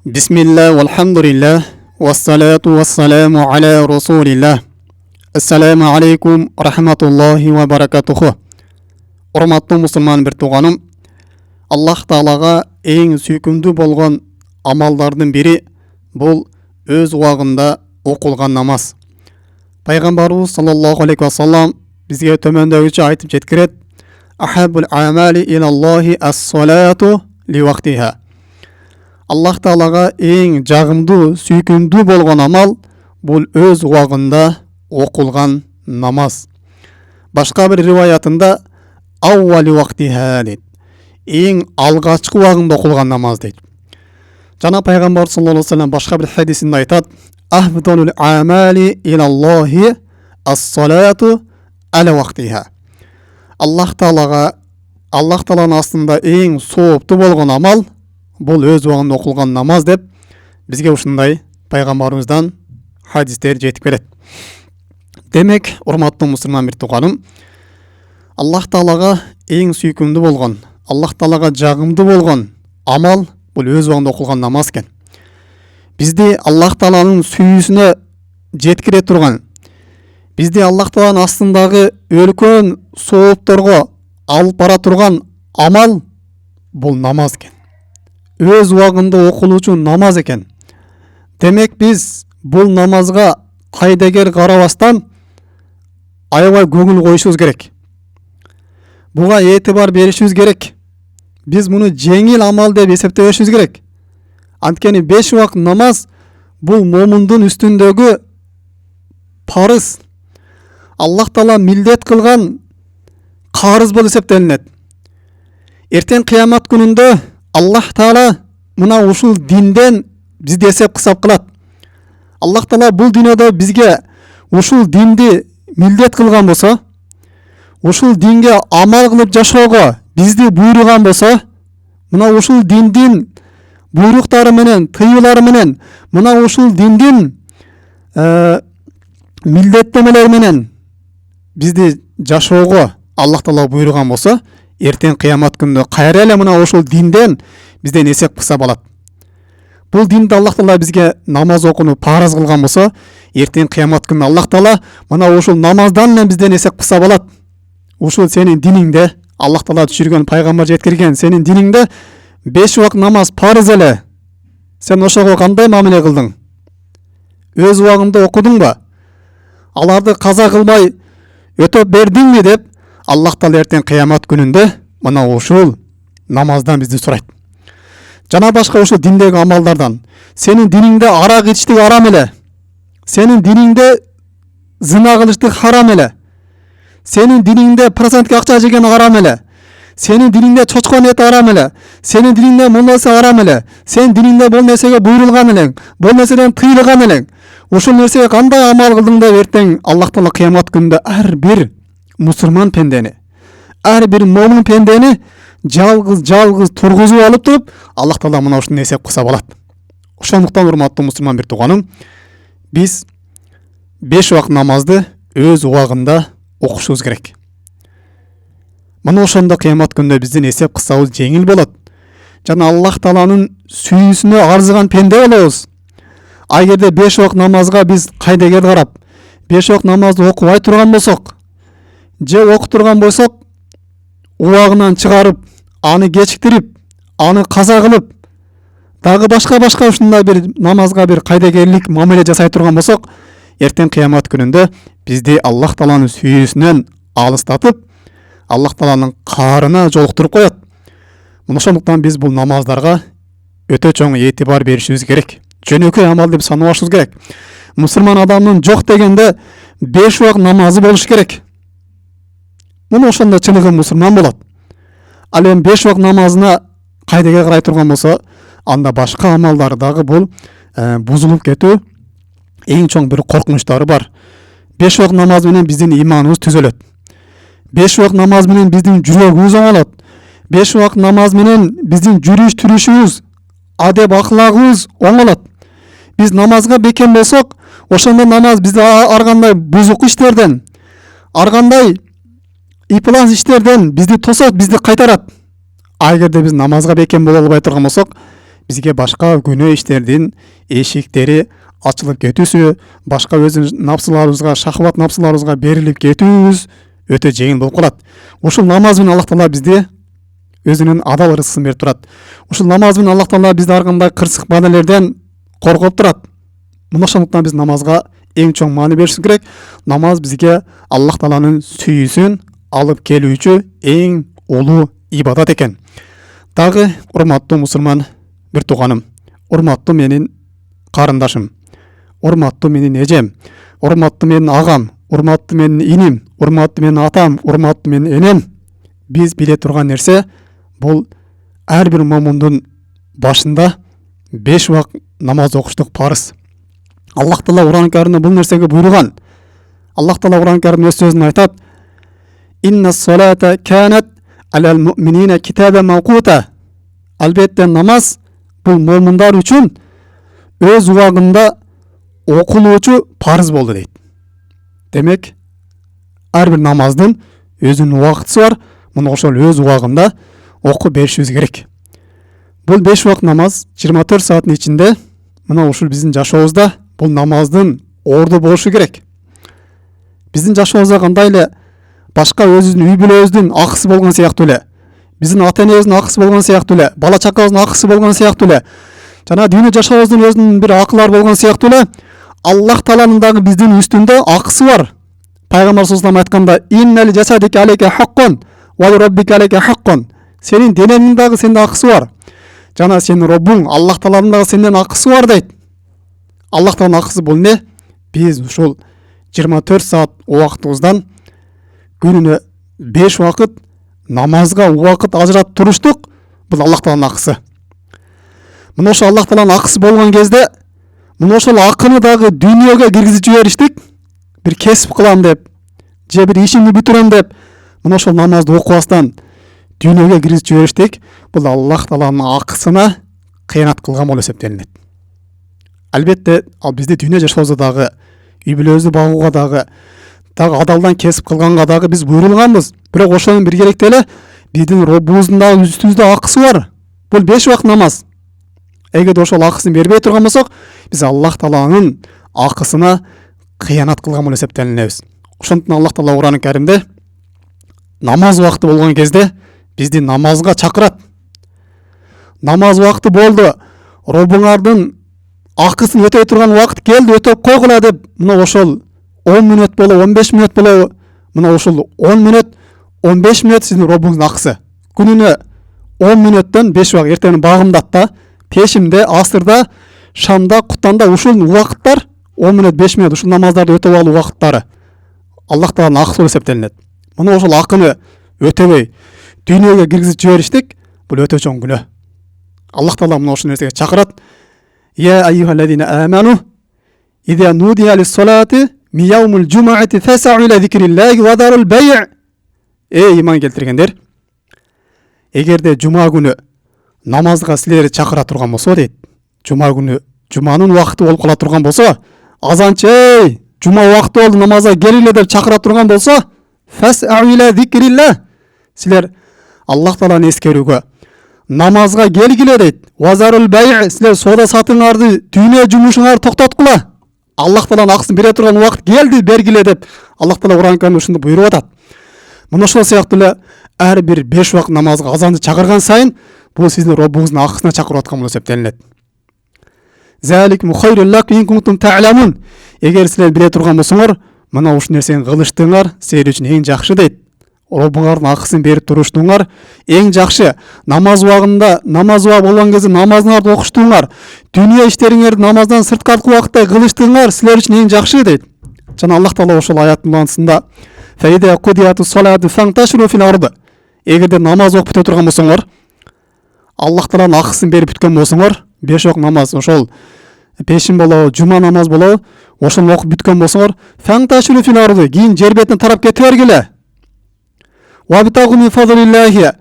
Bismillah, walhamdulillah, wassalatu wassalamu ala rasulillah. Assalamu alaikum rahmatullahi wa barakatuhu. Урматтуу мусулман бир тууганым, Аллах Таалага эң сүйкүмдүү болгон амалдардын бири бул өз убагында окулган намаз. Пайгамбарыбыз саллаллаху алейхи ва саллам бизге төмөндөгүчө айтып жеткирет: Ахаббул амали илаллахи ас-салату ли вактиха. Аллах Таалага эң жагымдуу, сүйкүмдүү болгон амал бул өз убагында окулган намаз. Башка бир риваятында аввали вактиха дейт. Эң алгачкы убагында окулган намаз дейт. Жана пайгамбар саллаллаху алейхи ва саллям башка бир хадисинде айтат: Ахбатулул амали илаллахи ас-салату аля вактиха. Аллах Тааланын астында эң сооптуу болгон амал бул өз убагында окулган намаз деп бизге ушундай пайгамбарыбыздан хадистер жетип келет. Демек, урматтуу мусулман бир тууганым, Аллах Таалага эң сүйкүмдүү болгон, Аллах Таалага жагымдуу болгон амал бул өз убагында окулган намаз экен. Бизди Аллах Тааланын сүйүүсүнө жеткире турган, бизди Аллах Тааланын астындагы өлкөн соопторго алып бара турган амал бул намаз экен. Өз убагында окулуучу намаз экен. Демек, биз бул намазга кайдагер карабастан аябай көңүл коюшубуз керек. Буга этибар беришибиз керек. Биз муну жеңил амал деп эсептебешибиз керек. Анткени 5 убак намаз бул момундун үстүндөгү парыз. Аллах Таала милдет кылган карыз болуп эсептелинет. Эртең кыямат күнүндө Аллах Таала мына ушул динден бизди эсеп кысап кылат. Аллах Таала бул дүйнөдө бизге ушул динди милдет кылган болсо, ушул динге амал кылып жашоого бизди буйруган болсо, мына ушул диндин буйруктары менен, тыюулары менен, мына ушул диндин милдеттемелери менен бизди жашоого Аллах Таала буйруган болсо, эртең кыямат күнүндө кайра эле мына ошол динден бизден эсеп кысап алат. Бул динде Аллах Таала бизге намаз окууну парыз кылган болсо, эртең кыямат күнүндө Аллах Таала мына ошол намаздан менен бизден эсеп кысап алат. Ушул сенин диниңде, Аллах Таала түшүргөн, пайгамбар жеткирген сенин диниңде 5 убак намаз парыз эле. Сен ошого кандай мамиле кылдың? Өз убагында окудуңбу? Аларды каза кылбай өтөп бердиңби деп Аллах Таала эртең кыямат күнүндө мына ушул намаздан бизди сурайт. Жана башка ушул диндеги амалдардан. Сенин диниңде арак ичтик арам эле. Сенин диниңде зына кылыштык харам эле. Сенин диниңде процентке акча жеген арам эле. Сенин диниңде чочкон эти арам эле. Сенин диниңде бул нерсе арам эле. Сенин диниңде бул нерсеге буйрулган элең. Бул нерседен тыйылган элең. Ушул нерсеге кандай амал кылдың деп эртең Аллах Таала кыямат күнүндө ар бир мусулман пендени, ар бир момун пендени жалгыз тургузуп алып туруп, Аллах Таала мына ушуну эсеп кысап алат. Ошондуктан урматтуу мусулман бир тууганым, биз 5 убак намазды өз убагында окушубуз керек. Мына ошондо кыямат күнүндө биздин эсеп кысабыз жеңил болот. Жана Аллах Тааланын сүйүүсүнө арзыган пенде болобуз. Агерде 5 убак намазга биз кайдагер карап, 5 убак намазды окубай турган болсок, же окутурган болсок, убагынан чыгарып, аны кечиктирип, аны каза кылып, дагы башка ушундай бир намазга бир кайдагерлик мамиле жасай турган болсок, эртең кыямат күнүндө бизди Аллах Тааланын сүйүүсүнөн алыстатып, Аллах Тааланын каарына жолуктуруп коет. Мына ошондуктан биз бул намаздарга өтө чоң этибар беришибиз керек. Жөнөкөй амал деп санабашыбыз керек. Мусулман адамдын жок дегенде 5 убак намазы болуш керек. Мына ошондо чыныгы мусулман болот. Ал эми 5 убак намазына кайдага карай турган болсо, анда башка амалдары дагы бул бузулуп кетүү эң чоң бир коркунучтары бар. 5 убак намаз менен биздин иманыбыз түзөлөт. 5 убак намаз менен биздин жүрөгүбүз оңолот. 5 убак намаз менен биздин жүрүш түрүшүбүз, адеп аклагыбыз оңолот. Биз намазга бекем болсок, ошондо намаз бизди ар кандай бузук иштерден, ар кандай ыплас иштерден бизди тосот, бизди кайтарат. Агерде биз намазга бекем боло албай турган болсок, бизге башка күнөө иштердин эшиктери ачылып кетүүсү, башка өзүбүздүн напсыларыбызга, шахват напсыларыбызга берилип кетүүбүз өтө жеңил болуп калат. Ушул намаз менен Аллах Таала бизди өзүнүн адал рызкысын берип турат. Ушул намаз менен Аллах Таала бизди ар кандай кырсык баданелерден коргоп турат. Мына ошондуктан биз намазга эң чоң маани беришибиз керек. Намаз бизге Аллах Тааланын сүйүүсүн алып келүүчү эң улуу ибадат экен. Дагы урматтуу мусулман бир тууганым, урматтуу менин карындашым, урматтуу менин эжем, урматтуу менин агам, урматтуу менин иним, урматтуу менин атам, урматтуу менин энем. Биз биле турган нерсе бул ар бир момундун башында 5 убак намаз окуштук парыз. Аллах Таала Кур'ан Каримде бул нерсеге буйруган. Аллах Таала Кур'ан Каримде өз сөзүндө айтат: "Инна салата канат алал му'минина китаба мавкута." Албетте намаз бул момундар үчүн өз убагында окулуучу парыз болду дейт. Демек, ар бир намаздын өзүнүн убактысы бар. Муну ошол өз убагында окуп беришибиз керек. Бул 5 убак намаз 24 сааттын ичинде мына ушул биздин жашообузда бул намаздын орду болушу керек. Биздин жашообузда кандай эле башка өзүбүздүн үй бүлөбүздүн акысы болгон сыяктуу эле, биздин ата-энебиздин акысы болгон сыяктуу эле, бала чакабыздын акысы болгон сыяктуу эле, жана дүйнө жашообуздун өзүнүн бир акылар болгон сыяктуу эле, Аллах Тааланын дагы биздин үстүндө акысы бар. Пайгамбар саллаллаху алейхи вассалам айтканда: "Иннали жасадика алейка хаккон, ва раббика алейка хаккон." Сенин денеңдин дагы сенде акысы бар. Жана сенин Роббуң, Аллах Тааланын дагы сенден акысы бар дейт. Аллах Тааланын акысы бул эмне? Биз ушул 24 саат убактыбыздан күнүнө 5 убакыт намазга убакыт ажыратып туруштук. Бул Аллах Тааланын акысы. Мына ошол Аллах Тааланын акысы болгон кезде мына ошол акыны дагы дүйнөгө киргизип жибериштик. Бир кесип кылам деп, же бир ишимди бүтүрөм деп, мына ошол намазды окубастан дүйнөгө киргизип жибериштик. Бул Аллах Тааланын акысына кыянат кылган болуп эсептелинет. Албетте, ал бизди дүйнө жашообузда дагы, үй бүлөбүздү багууга дагы адалдан кесип кылганга дагы биз буйрулганбыз. Бирок ошонун биргеликте эле биздин Роббубуздун дагы үстүбүздө акысы бар. Бул 5 убак намаз. Эгерде ошол акысын бербей турган болсок, биз Аллах Тааланын акысына кыянат кылган болуп эсептелинебиз. Ошондуктан Аллах Таала Кур'ан Каримде намаз убакыты болгон кезде бизди намазга чакырат. Намаз убакыты болду, Роббуңардын акысын өтөй турган убакыт келди, өтөп койгула деп, мына ошол 10 мүнөт болобу, 15 мүнөт болобу, мына ошол 10 мүнөт, 15 мүнөт сиздин Роббуңуздун акысы. Күнүнө 10 мүнөттөн 5 убак, эртең багымдатта, пешимде, асырда, шамда, кутанда ушул убакыттар 10 мүнөт, 5 мүнөт ушул намаздарды өтөп алуу убакыттары Аллах Тааланын акысы болуп эсептелинет. Мына ошол акыны өтөбөй дүйнөгө киргизип жибериштик, бул өтө чоң күнөө. Аллах Таала мына ошол нерсеге чакырат. Я айюхаллазина аману иза нудия лис-салати ми яумил жумаати фас'у иля зикриллахи ва дарул бай'. Иман келтиргендер, эгерде жума күнү намазга силерди чакыра турган болсо дейт. Жума күнү жуманын убакыты болуп кала турган болсо, азанчы жума убакыты болду, намазга келгиле деп чакыра турган болсо, фас'у иля зикриллах, силер Аллах Тааланы эскерүүгө намазга келгиле дейт. Вазарул бай', силер соода сатыңарды, дүйнө жумушуңарды токтоткула. Аллах Тааланын акысын бере турган убакыт келди, бергиле деп Аллах Таала Кур'ан Каримде ушунду буйруп атат. Мына ошол сыяктуу эле ар бир 5 убакыт намазга азанды чакырган сайын бул сиздин Роббуңуздун акысына чакырып аткан болуп эсептелинет. Залик мухайрул лакум ин кунтум та'ламун. Эгер силер биле турган болсоңор, мына ушул нерсени кылыштыгыңар силер үчүн эң жакшы дейт. Роббуңардын акысын берип туруштуңар эң жакшы. Намаз убагында, намаз убагы болгон кезде намазыңарды окуштуңар, дүйнө иштериңерди намаздан сырткаркы убакытта кылыштыгыңар силер үчүн эң жакшы дейт. Жана Аллах Таала ошол аяттын улантысында фаида кудияту салату фанташру фил ард. Эгерде намаз окуп бүтө турган болсоңор, Аллах Тааланын акысын берип бүткөн болсоңор, 5 убак намаз, ошол пешим болобу, жума намаз болобу, ошону окуп бүткөн болсоңор, фанташру фил ард, кийин жер бетине тарап кете бергиле. Вабтагу мин фадлиллахи.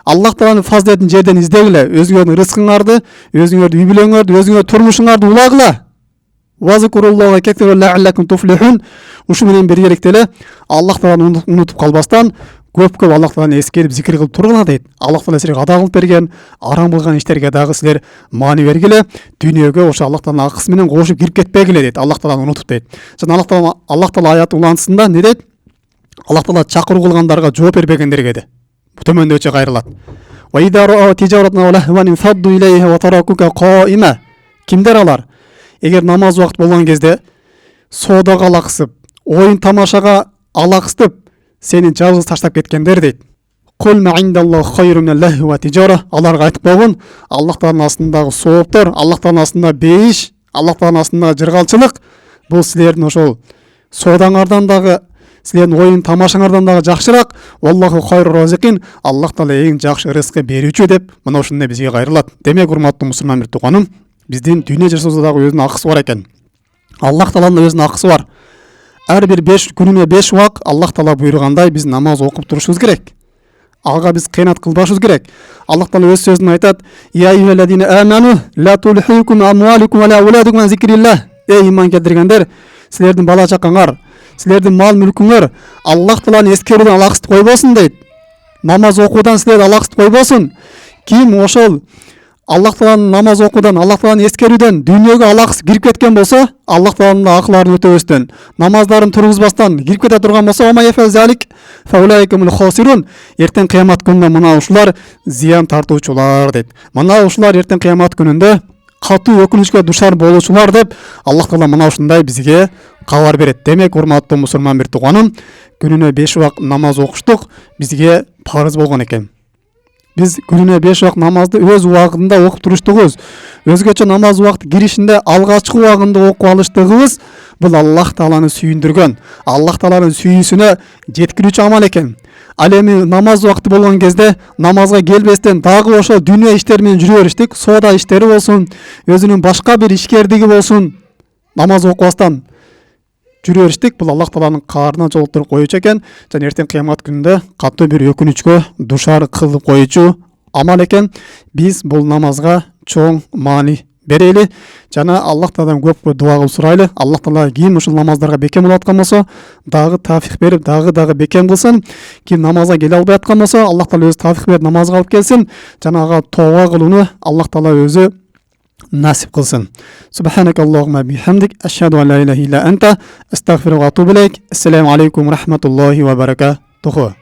Аллах Тааланын фазилетин жерден издегиле, өзүңөрдүн рызкыңарды, өзүңөрдүн үй бүлөңөрдү, өзүңөрдүн турмушуңарды улагыла. Вазкуруллаха кесиран лааллакум туфлихун. Ушу менен биргеликте эле Аллах Тааланы унутуп калбастан көп Аллах Тағаланы ескеріп зикір қылып тұрғыла дейді. Аллах Тағала сіздерге ада қылып берген, арам қылған іштерге дағы сіздер мани бергіле, дүниеге ошо Аллах Тағаланың ақысыменен қошып кіріп кетпегіле дейді. Аллах Тағаланы ұмытып дейді. Жана Аллах Тағала аят улантысында не дейді? Аллах Тағала чақыру қылғандарға жооп бербегендерге де төмендегіче қайрылады. Кимдер алар? Егер намаз уақыт болған кезде содаға алақсып, ойын тамашаға алақсып, сені жалғыз таштап кеткендер дейді. Аларға айтып болғын, Аллах Тағаланың астындағы соғыптар, Аллах Тағаланың астында бейіш, Аллах Тағаланың астындағы жырғалшылық, бұл сілердің ошол содаңардандағы, сілердің ойын тамашаңардандағы жақшырақ. Аллаху хайру разиқин, Аллах Тағала ең жақсы рызқы беруші деп, мына ушундай бізге қайрылады. Демек, урматтуу мусулман бір туғаным, біздің дүние жасаудагы өзінің ақысы бар екен. Аллах Тағаланың өзінің ақысы бар. Әрбір күніне 5 уақыт Аллах Тағала бұйырғандай біз намаз оқып тұрышымыз керек. Алға біз қиянат қылбашымыз керек. Аллах Тағала өз сөзін айтады: "Я аyyuhalladina amanu la tulhikum amwalukum wa la auladukum an zikrillah." Ей иман келтіргендер, сілердің бала шақаңар, сілердің мал мүлкіңер Аллах Тағаланы ескеруден алақсыз қойбосын дейді. Намаз оқудан сілерді алақсыз қойбосын. Ким ошол Аллах Тағаланы намаз оқудан, Аллах Тағаланы ескеруден дүниеге алақсыз кіріп кеткен болса, Аллах Тағаланың ақыларын өтебестен, намаздарын тұрғызбастан кіріп кете тұрған болса, ертең қиямат күнінде мына ушулар зиян тартуучулар дейді. Мына ушулар ертең қиямат күнінде қату өкінішке душар болушылар деп Аллах Тағала мына ушундай бізге хабар береді. Демек, урматтуу мусулман бір туғаным, күніне 5 уақыт намаз оқыштық бізге парыз болған екен. Біз күніне 5 уақыт намазды өз уақытында оқып туруштугубуз. Өзгөчө намаз уақыт киришинде алгачкы уақытында окуп алыштыгыбыз бул Аллах Тағаланы сүйүндүргөн, Аллах Тағаланын сүйүүсүнө жеткирүүчү амал экен. Ал эми намаз уақыты болгон кезде намазга келбестен дагы ошо дүние иштери менен жүрө бериштик. Соода иштери болсун, өзүнүн башка бир ишкердиги болсун, намаз окубастан жүрө бериштик. Бул Аллах Тағаланын каарына жолуктуруп коюучу экен. Жана эртең кыямат күнүндө катуу бир өкүнүчкө душар кылып коюучу амал экен. Биз бул намазга чоң маани берели. Жана Аллах Тағаладан көп дуа кылып сурайлы. Аллах Тағала ким ушул намаздарга бекем болуп аткан болсо, дагы тафик берип, дагы бекем кылсын. Ким намазга келе албай аткан болсо, Аллах Тағала өзү тафик берип намазга алып келсин. Жана ага тооба кылууну Аллах Тағала өзү насип кылсын. Субханак Аллахумма бихамдик, ашхаду ан ла илаха илля анта, астагфирука ва атубу илейк. Ассаламу алейкум ва рахматуллахи ва баракатуху.